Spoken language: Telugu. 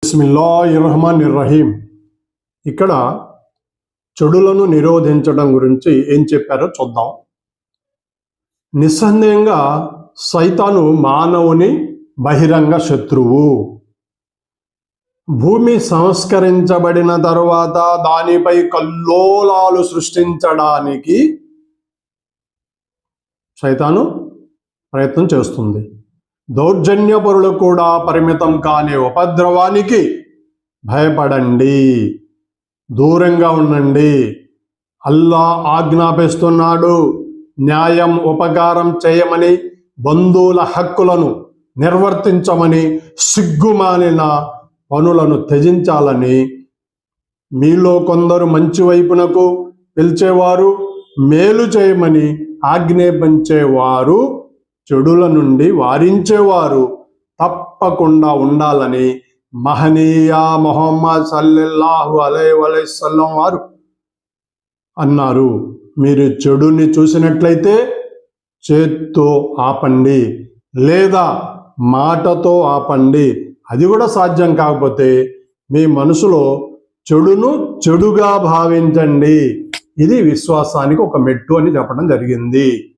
బిస్మిల్లాహిర్రహమానిర్రహీం. ఇక్కడ చెడులను నిరోధించడం గురించి ఏం చెప్పారో చూద్దాం. నిస్సందేహంగా సైతాను మానవుని బహిరంగ శత్రువు. భూమి సంస్కరించబడిన తరువాత దానిపై కల్లోలాలు సృష్టించడానికి సైతాను ప్రయత్నం చేస్తుంది. దౌర్జన్యపరులు కూడా పరిమితం కాని ఉపద్రవానికి భయపడండి, దూరంగా ఉండండి. అల్లా ఆజ్ఞాపిస్తున్నాడు, న్యాయం ఉపకారం చేయమని, బంధువుల హక్కులను నిర్వర్తించమని, సిగ్గుమాలిన పనులను త్యజించాలని. మీలో కొందరు మంచి వైపునకు పిలిచేవారు, మేలు చేయమని ఆజ్ఞాపించేవారు, చెడుల నుండి వారించేవారు తప్పకుండా ఉండాలని మహనీయ ముహమ్మద్ సల్లల్లాహు అలైహి వసల్లం వారు అన్నారు. మీరు చెడుని చూసినట్లయితే చేత్తో ఆపండి, లేదా మాటతో ఆపండి. అది కూడా సాధ్యం కాకపోతే మీ మనసులో చెడును చెడుగా భావించండి. ఇది విశ్వాసానికి ఒక మెట్టు అని చెప్పడం జరిగింది.